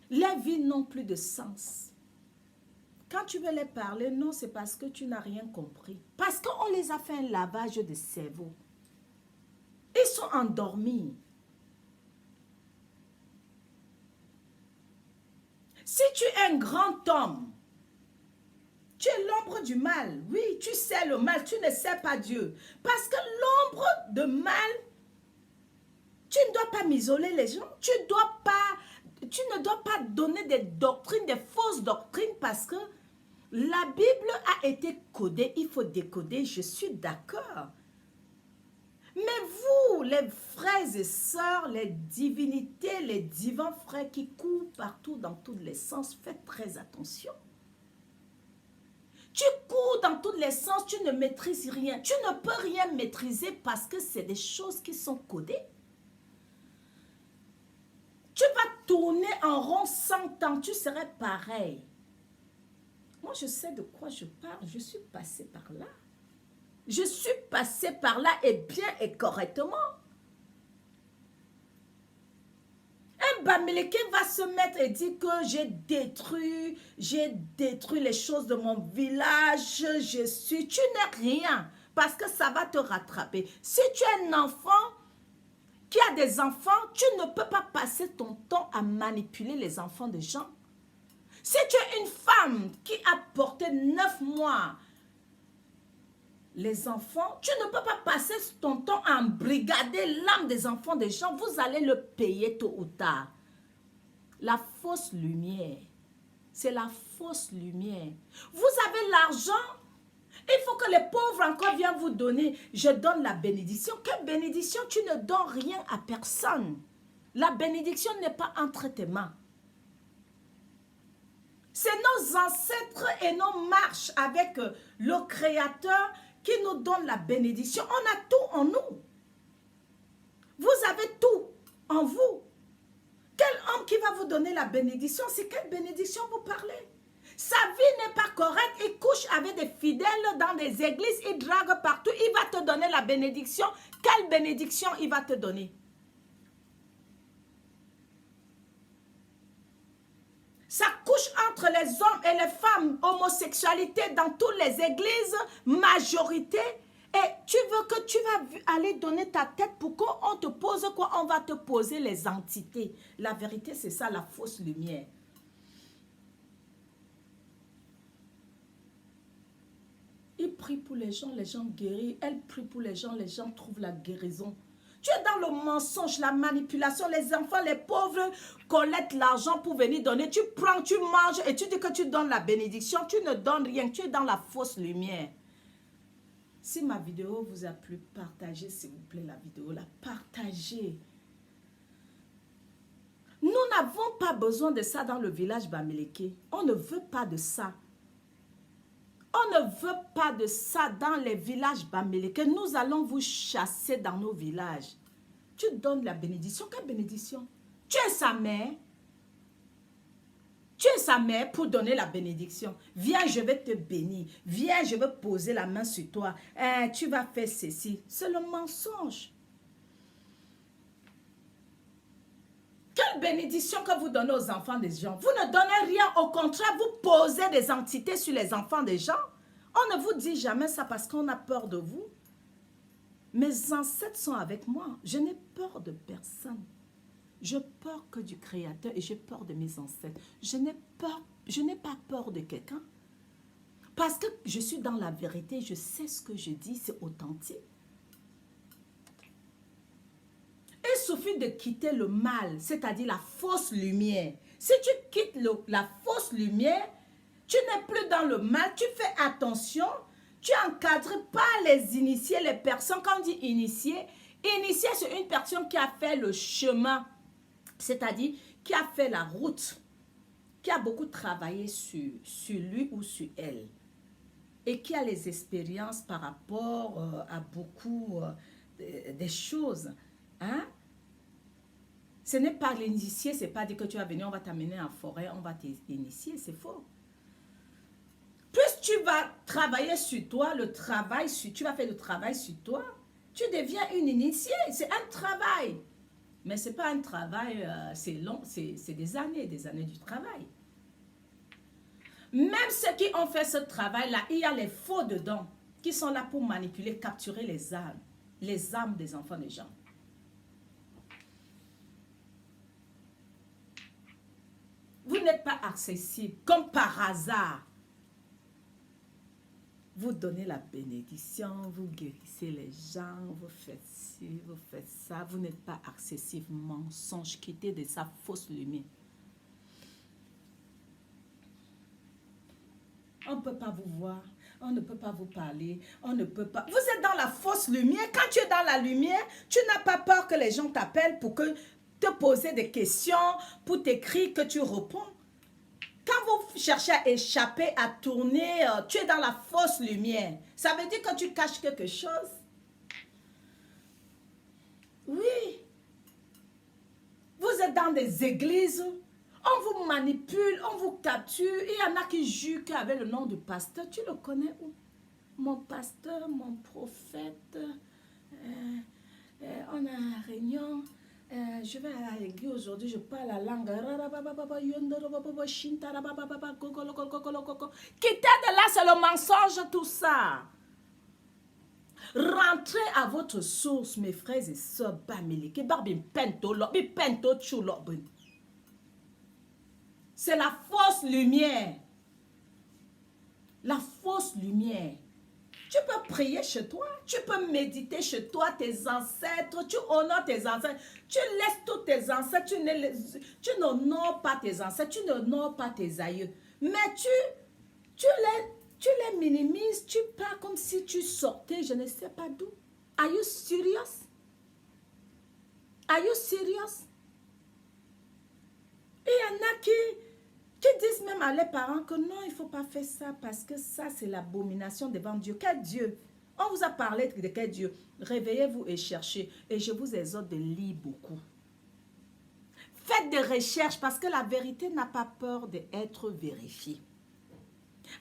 Les vies n'ont plus de sens. Quand tu veux les parler, non, c'est parce que tu n'as rien compris. Parce qu'on les a fait un lavage de cerveau. Ils sont endormis. Si tu es un grand homme, tu es l'ombre du mal. Oui, tu sais le mal, tu ne sais pas Dieu. Parce que l'ombre de mal, tu ne dois pas m'isoler les gens. Tu ne dois pas donner des doctrines, des fausses doctrines parce que la Bible a été codée. Il faut décoder, je suis d'accord. Mais vous, les frères et sœurs, les divinités, les divins frères qui courent partout dans tous les sens, faites très attention. Tu cours dans tous les sens, tu ne maîtrises rien. Tu ne peux rien maîtriser parce que c'est des choses qui sont codées. Tu vas tourner en rond 100 ans, tu serais pareil. Moi, je sais de quoi je parle, je suis passée par là. Je suis passée par là et bien et correctement. Un Bamileke va se mettre et dire que j'ai détruit les choses de mon village, tu n'es rien parce que ça va te rattraper. Si tu es un enfant qui a des enfants, tu ne peux pas passer ton temps à manipuler les enfants des gens. Si tu es une femme qui a porté 9 mois les enfants, tu ne peux pas passer ton temps à embrigader l'âme des enfants des gens. Vous allez le payer tôt ou tard. La fausse lumière, c'est la fausse lumière. Vous avez l'argent, il faut que les pauvres encore viennent vous donner. Je donne la bénédiction. Quelle bénédiction? Tu ne donnes rien à personne. La bénédiction n'est pas entre tes mains. C'est nos ancêtres et nos marches avec le Créateur qui nous donne la bénédiction. On a tout en nous. Vous avez tout en vous. Quel homme qui va vous donner la bénédiction? C'est quelle bénédiction vous parlez? Sa vie n'est pas correcte. Il couche avec des fidèles dans des églises. Il drague partout. Il va te donner la bénédiction. Quelle bénédiction il va te donner? Ça couche entre les hommes et les femmes, homosexualité dans toutes les églises, majorité. Et tu veux que tu vas aller donner ta tête pour qu'on te pose quoi? On va te poser les entités. La vérité, c'est ça, la fausse lumière. Il prie pour les gens guéris. Elle prie pour les gens trouvent la guérison. Tu es dans le mensonge, la manipulation. Les enfants, les pauvres collectent l'argent pour venir donner. Tu prends, tu manges et tu dis que tu donnes la bénédiction. Tu ne donnes rien. Tu es dans la fausse lumière. Si ma vidéo vous a plu, partagez s'il vous plaît la vidéo. La partagez. Nous n'avons pas besoin de ça dans le village Bamileke. On ne veut pas de ça. On ne veut pas de ça dans les villages Bamileke. Nous allons vous chasser dans nos villages. Tu donnes la bénédiction. Quelle bénédiction? Tu es sa mère. Tu es sa mère pour donner la bénédiction. Viens, je vais te bénir. Viens, je vais poser la main sur toi. Tu vas faire ceci. C'est le mensonge. Quelle bénédiction que vous donnez aux enfants des gens. Vous ne donnez rien, au contraire, vous posez des entités sur les enfants des gens. On ne vous dit jamais ça parce qu'on a peur de vous. Mes ancêtres sont avec moi. Je n'ai peur de personne. Je peur que du Créateur et j'ai peur de mes ancêtres. Je n'ai pas peur de quelqu'un. Parce que je suis dans la vérité, je sais ce que je dis, c'est authentique. Il suffit de quitter le mal, c'est-à-dire la fausse lumière. Si tu quittes la fausse lumière, tu n'es plus dans le mal, tu fais attention, tu n'encadres pas les initiés, les personnes. Quand on dit initié, initié c'est une personne qui a fait le chemin, c'est-à-dire qui a fait la route, qui a beaucoup travaillé sur lui ou sur elle et qui a les expériences par rapport à beaucoup des choses. Hein? Ce n'est pas l'initié, ce n'est pas dire que tu vas venir, on va t'amener en forêt, on va t'initier, c'est faux. Plus tu vas travailler sur toi, tu vas faire le travail sur toi, tu deviens une initiée, c'est un travail. Mais ce n'est pas un travail, c'est long, c'est des années du travail. Même ceux qui ont fait ce travail-là, il y a les faux dedans qui sont là pour manipuler, capturer les âmes des enfants des gens. Vous n'êtes pas accessible comme par hasard. Vous donnez la bénédiction, vous guérissez les gens, vous faites ci, vous faites ça. Vous n'êtes pas accessible. Mensonge, quittez de sa fausse lumière. On ne peut pas vous voir, on ne peut pas vous parler, on ne peut pas... Vous êtes dans la fausse lumière. Quand tu es dans la lumière, tu n'as pas peur que les gens t'appellent pour te poser des questions, pour t'écrire que tu réponds. Quand vous cherchez à échapper, à tourner, tu es dans la fausse lumière. Ça veut dire que tu caches quelque chose. Oui. Vous êtes dans des églises, on vous manipule, on vous capture. Il y en a qui jurent qu'avec le nom du pasteur, tu le connais où? Mon pasteur, mon prophète, on a une réunion. Je vais à l'église aujourd'hui, je parle la langue. Quittez de là, c'est le mensonge, tout ça. Rentrez à votre source, mes frères et sœurs. C'est la fausse lumière. La fausse lumière. Tu peux prier chez toi, tu peux méditer chez toi, tes ancêtres, tu honores tes ancêtres, tu laisses tous tes ancêtres, tu n'honores pas tes ancêtres, tu n'honores pas tes aïeux. Mais tu les minimises, tu parles comme si tu sortais, je ne sais pas d'où. Are you serious? Are you serious? Et il y en a qui disent même à leurs parents que non, il ne faut pas faire ça parce que ça, c'est l'abomination devant Dieu. Quel Dieu? On vous a parlé de quel Dieu? Réveillez-vous et cherchez. Et je vous exhorte de lire beaucoup. Faites des recherches parce que la vérité n'a pas peur d'être vérifiée.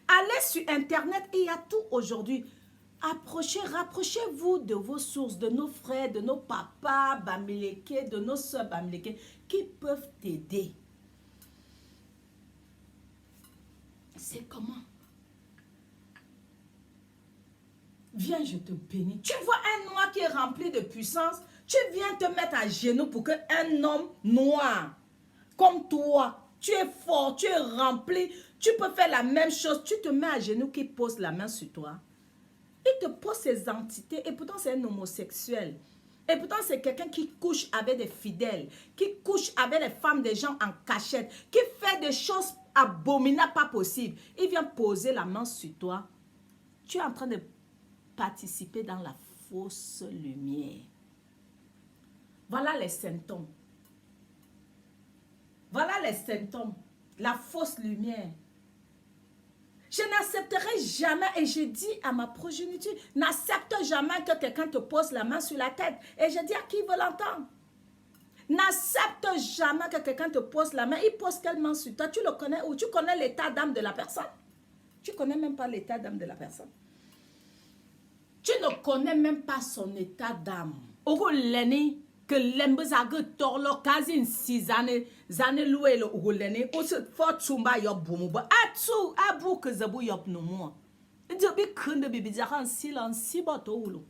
Allez sur Internet, il y a tout aujourd'hui. Rapprochez-vous de vos sources, de nos frères, de nos papas Bamileke, de nos soeurs Bamileke, qui peuvent t'aider. C'est comment? Viens, je te bénis. Tu vois un noir qui est rempli de puissance, tu viens te mettre à genoux pour qu'un homme noir, comme toi, tu es fort, tu es rempli, tu peux faire la même chose, tu te mets à genoux, qui pose la main sur toi. Il te pose ses entités et pourtant c'est un homosexuel. Et pourtant c'est quelqu'un qui couche avec des fidèles, qui couche avec les femmes des gens en cachette, qui fait des choses abominables, pas possibles. Il vient poser la main sur toi. Tu es en train de participer dans la fausse lumière. Voilà les symptômes. Voilà les symptômes. La fausse lumière. Je n'accepterai jamais, et je dis à ma progéniture, n'accepte jamais que quelqu'un te pose la main sur la tête. Et je dis à qui veut l'entendre. N'accepte jamais que quelqu'un te pose la main. Il pose quelle main sur toi? Tu le connais ou tu connais l'état d'âme de la personne? Tu ne connais même pas l'état d'âme de la personne. Tu ne connais même pas son état d'âme. Ogo leni que l'embezage torlo quasi 6 années loué le ogo leni ou se fort tumba yop boumouba atsu abu que zabu yop no mo. Dieu kunde bibi jaran silence si boto ulo.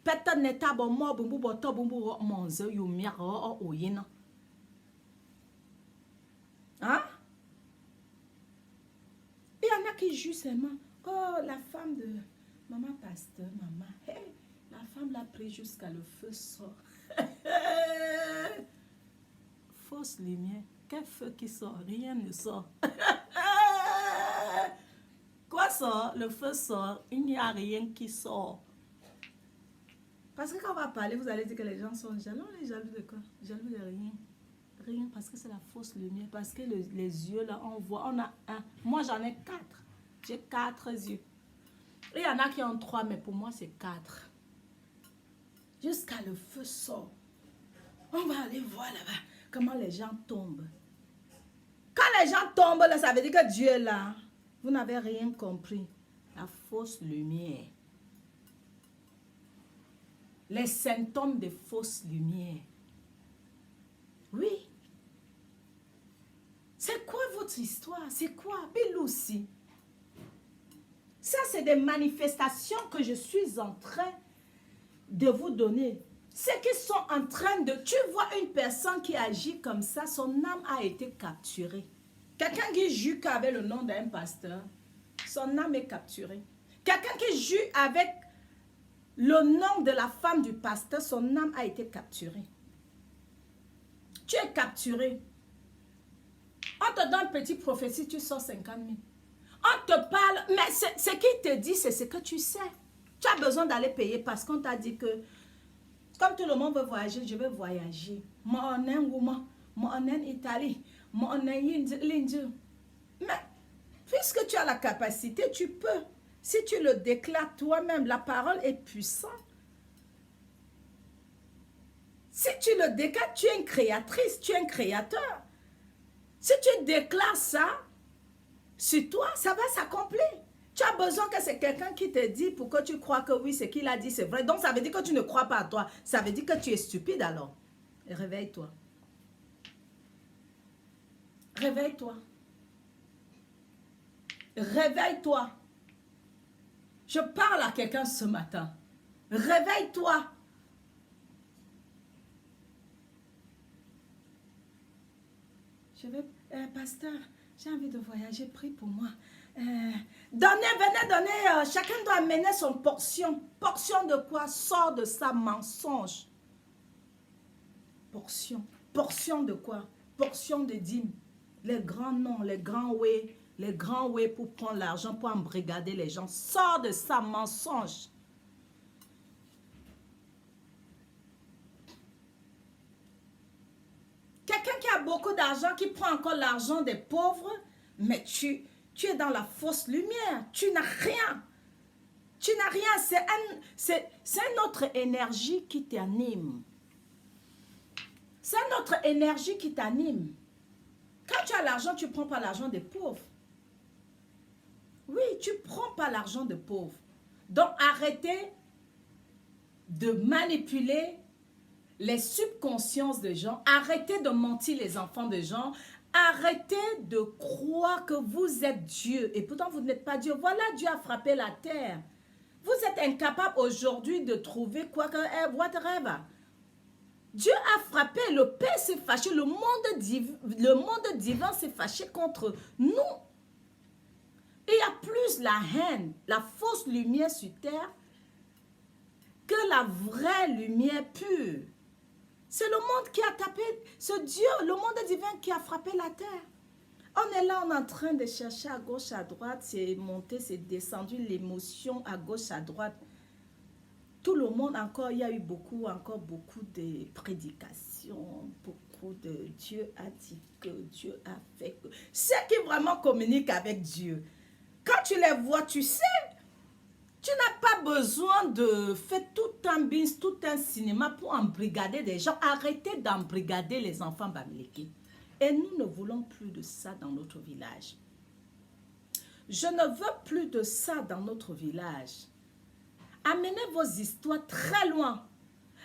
Peta neta bo mo bumbu boto bumbu monze yu miaro o yina. Hein? Il y en a qui jugent seulement. Oh, la femme de maman pasteur, maman. Hey, la femme l'a pris jusqu'à le feu sort. Fausse lumière. Quel feu qui sort? Rien ne sort. Quoi sort? Le feu sort. Il n'y a rien qui sort. Parce que quand on va parler, vous allez dire que les gens sont jaloux. On est jaloux de quoi? Jaloux de rien. Rien, parce que c'est la fausse lumière. Parce que les yeux, là, on voit. On a un. Moi, j'en ai 4. J'ai 4 yeux. Il y en a qui ont 3, mais pour moi, c'est 4. Jusqu'à le feu sort. On va aller voir là-bas comment les gens tombent. Quand les gens tombent, là, ça veut dire que Dieu est là. Vous n'avez rien compris. La fausse lumière. Les symptômes de fausse lumière. Oui. C'est quoi votre autre histoire. C'est quoi? Bilousi. Ça, c'est des manifestations que je suis en train de vous donner. C'est qu'ils sont en train de... Tu vois une personne qui agit comme ça, son âme a été capturée. Quelqu'un qui jure qu'avec le nom d'un pasteur, son âme est capturée. Quelqu'un qui jure avec le nom de la femme du pasteur, son âme a été capturée. Tu es capturé. On te donne une petite prophétie, tu sors 50 000. On te parle, mais ce qu'il te dit, c'est ce que tu sais. Tu as besoin d'aller payer parce qu'on t'a dit que, comme tout le monde veut voyager, je veux voyager. Moi, on est woman, moi, on est Italie, moi, on est l'Inde. Mais, puisque tu as la capacité, tu peux. Si tu le déclares toi-même, la parole est puissante. Si tu le déclares, tu es une créatrice, tu es un créateur. Si tu déclares ça, sur toi, ça va s'accomplir. Tu as besoin que c'est quelqu'un qui te dit pour que tu crois que oui, ce qu'il a dit, c'est vrai. Donc, ça veut dire que tu ne crois pas à toi. Ça veut dire que tu es stupide alors. Réveille-toi. Réveille-toi. Réveille-toi. Je parle à quelqu'un ce matin. Réveille-toi. Je vais, pasteur, j'ai envie de voyager, prie pour moi. Venez donner, chacun doit amener son portion. Portion de quoi? Sort de sa mensonge. Portion. Portion de quoi? Portion de dîmes. Les grands noms, les grands ouais pour prendre l'argent, pour embrigader les gens. Sort de sa mensonge. Quelqu'un qui a beaucoup d'argent, qui prend encore l'argent des pauvres, mais tu es dans la fausse lumière. Tu n'as rien. Tu n'as rien. C'est une autre énergie qui t'anime. C'est une autre énergie qui t'anime. Quand tu as l'argent, tu ne prends pas l'argent des pauvres. Oui, tu ne prends pas l'argent des pauvres. Donc, arrêtez de manipuler les subconsciences des gens. Arrêtez de mentir les enfants des gens. Arrêtez de croire que vous êtes Dieu. Et pourtant, vous n'êtes pas Dieu. Voilà, Dieu a frappé la terre. Vous êtes incapable aujourd'hui de trouver quoi que... whatever. Dieu a frappé, le Père s'est fâché, le monde divin s'est fâché contre nous. Il y a plus la haine, la fausse lumière sur terre que la vraie lumière pure. C'est le monde qui a tapé, ce Dieu, le monde divin qui a frappé la terre. On est là, on est en train de chercher à gauche, à droite, c'est monté, c'est descendu, l'émotion à gauche, à droite. Tout le monde, encore, il y a eu encore beaucoup de prédications, beaucoup de Dieu a dit que Dieu a fait que. Ceux qui vraiment communiquent avec Dieu, quand tu les vois, tu sais, tu n'as pas besoin de faire tout un bis, tout un cinéma pour embrigader des gens. Arrêtez d'embrigader les enfants bamileke. Et nous ne voulons plus de ça dans notre village. Je ne veux plus de ça dans notre village. Amenez vos histoires très loin.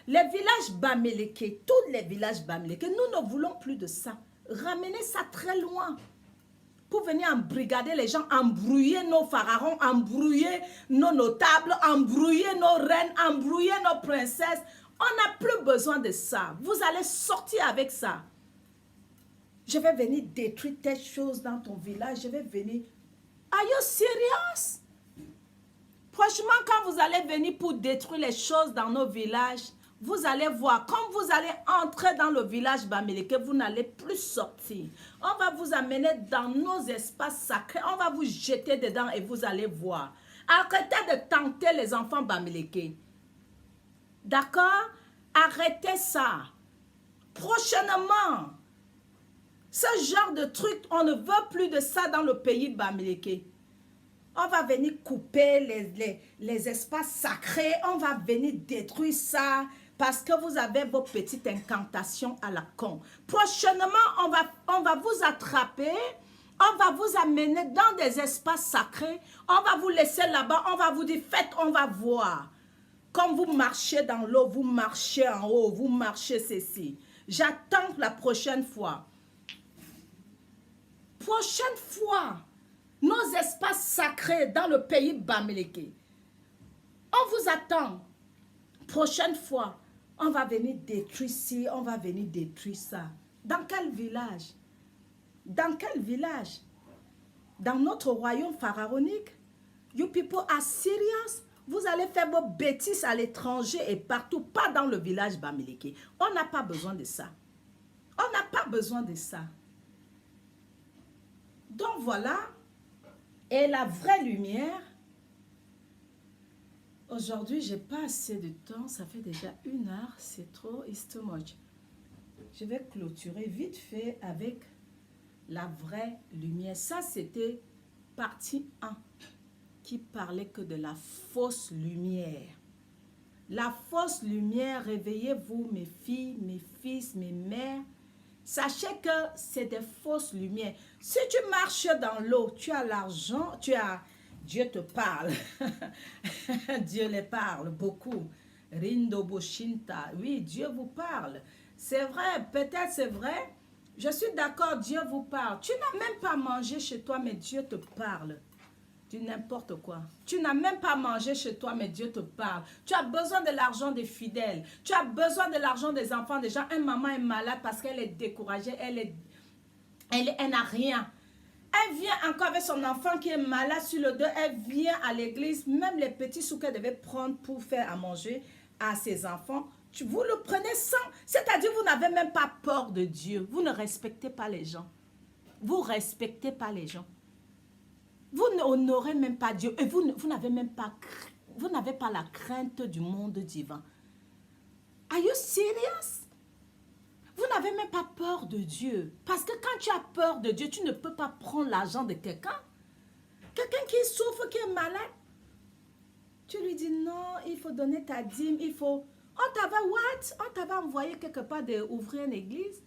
Les villages bamileke, tous les villages bamileke, nous ne voulons plus de ça. Ramenez ça très loin. Pour venir embrigader les gens, embrouiller nos pharaons, embrouiller nos notables, embrouiller nos reines, embrouiller nos princesses. On n'a plus besoin de ça. Vous allez sortir avec ça. Je vais venir détruire telle chose dans ton village. Je vais venir... Are you serious? Franchement, quand vous allez venir pour détruire les choses dans nos villages, vous allez voir, quand vous allez entrer dans le village bamileke, vous n'allez plus sortir. On va vous amener dans nos espaces sacrés, on va vous jeter dedans et vous allez voir. Arrêtez de tenter les enfants bamileke. D'accord? Arrêtez ça. Prochainement, ce genre de truc, on ne veut plus de ça dans le pays bamileke. On va venir couper les espaces sacrés. On va venir détruire ça parce que vous avez vos petites incantations à la con. Prochainement, on va vous attraper. On va vous amener dans des espaces sacrés. On va vous laisser là-bas. On va vous dire, faites, on va voir. Comme vous marchez dans l'eau, vous marchez en haut, vous marchez ceci. J'attends la prochaine fois. prochaine fois, nos espaces sacrés dans le pays Bamileke, on vous attend. Prochaine fois, on va venir détruire ci, on va venir détruire ça. Dans quel village? Dans quel village? Dans notre royaume pharaonique? You people are serious? Vous allez faire vos bêtises à l'étranger et partout, pas dans le village Bamileke. On n'a pas besoin de ça. On n'a pas besoin de ça. Donc voilà. Et la vraie lumière, aujourd'hui, je n'ai pas assez de temps. Ça fait déjà 1 heure. C'est trop, it's too much. Je vais clôturer vite fait avec la vraie lumière. Ça, c'était partie 1 qui parlait que de la fausse lumière. La fausse lumière, réveillez-vous, mes filles, mes fils, mes mères. Sachez que c'est des fausses lumières. Si tu marches dans l'eau, tu as l'argent, tu as... Dieu te parle. Dieu les parle beaucoup. Rindo Boshinta. Oui, Dieu vous parle. C'est vrai, peut-être c'est vrai. Je suis d'accord, Dieu vous parle. Tu n'as même pas mangé chez toi, mais Dieu te parle. Du n'importe quoi. Tu n'as même pas mangé chez toi, mais Dieu te parle. Tu as besoin de l'argent des fidèles. Tu as besoin de l'argent des enfants des gens. Une maman est malade parce qu'elle est découragée. Elle n'a rien. Elle vient encore avec son enfant qui est malade sur le dos. Elle vient à l'église. Même les petits sous qu'elle devait prendre pour faire à manger à ses enfants. Vous le prenez sans. C'est-à-dire vous n'avez même pas peur de Dieu. Vous ne respectez pas les gens. Vous ne respectez pas les gens. Vous n'honorez même pas Dieu. Et vous n'avez même pas, vous n'avez pas la crainte du monde divin. Are you serious? Vous n'avez même pas peur de Dieu. Parce que quand tu as peur de Dieu, tu ne peux pas prendre l'argent de quelqu'un. Quelqu'un qui souffre, qui est malade. Tu lui dis non, il faut donner ta dîme, il faut... On t'avait envoyé quelque part d'ouvrir une église.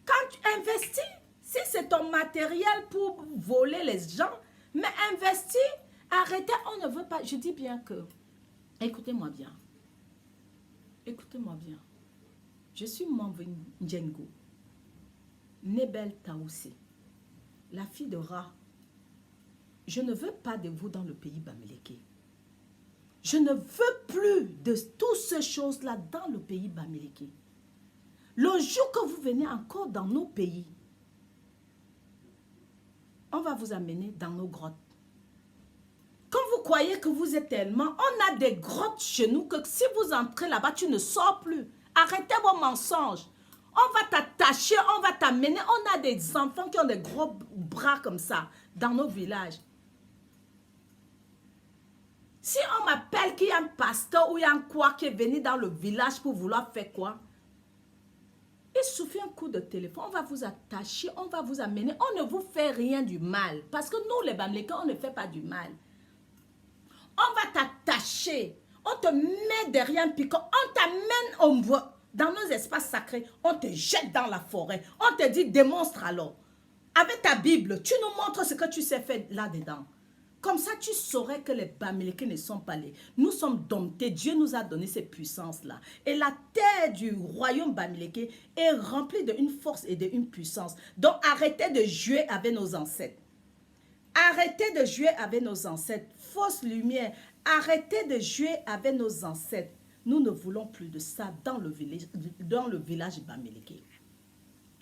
Quand tu investis, si c'est ton matériel pour voler les gens, mais investis, arrêtez, on ne veut pas. Je dis bien que, écoutez-moi bien. Écoutez-moi bien. Je suis Mambo Njengo, Nebel Taoussé, la fille de Ra. Je ne veux pas de vous dans le pays Bamileke. Je ne veux plus de toutes ces choses-là dans le pays Bamileke. Le jour que vous venez encore dans nos pays, on va vous amener dans nos grottes. Quand vous croyez que vous êtes tellement, on a des grottes chez nous que si vous entrez là-bas, tu ne sors plus. Arrêtez vos mensonges. On va t'attacher, on va t'amener. On a des enfants qui ont des gros bras comme ça dans nos villages. Si on m'appelle qu'il y a un pasteur ou il y a un quoi qui est venu dans le village pour vouloir faire quoi? Il suffit un coup de téléphone, on va vous attacher, on va vous amener. On ne vous fait rien du mal. Parce que nous, les Bamileke, on ne fait pas du mal. On va t'attacher. On te met derrière un picot. On t'amène dans nos espaces sacrés. On te jette dans la forêt. On te dit, démontre alors. Avec ta Bible, tu nous montres ce que tu sais faire là-dedans. Comme ça, tu saurais que les Bamileke ne sont pas les... Nous sommes domptés. Dieu nous a donné ces puissances-là. Et la terre du royaume Bamileke est remplie d'une force et d'une puissance. Donc, arrêtez de jouer avec nos ancêtres. Arrêtez de jouer avec nos ancêtres. Fausse lumière. Arrêtez de jouer avec nos ancêtres. Nous ne voulons plus de ça dans le village Bamileke.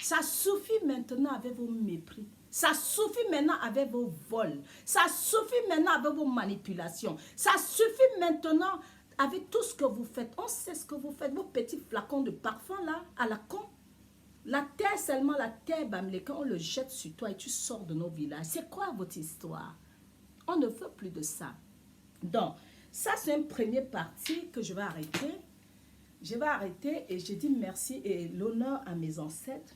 Ça suffit maintenant avec vos mépris. Ça suffit maintenant avec vos vols. Ça suffit maintenant avec vos manipulations. Ça suffit maintenant avec tout ce que vous faites. On sait ce que vous faites. Vos petits flacons de parfum là, à la con. La terre seulement, la terre Bamileke, on le jette sur toi et tu sors de nos villages. C'est quoi votre histoire? On ne veut plus de ça. Donc, ça c'est une première partie que je vais arrêter. Je vais arrêter et je dis merci et l'honneur à mes ancêtres.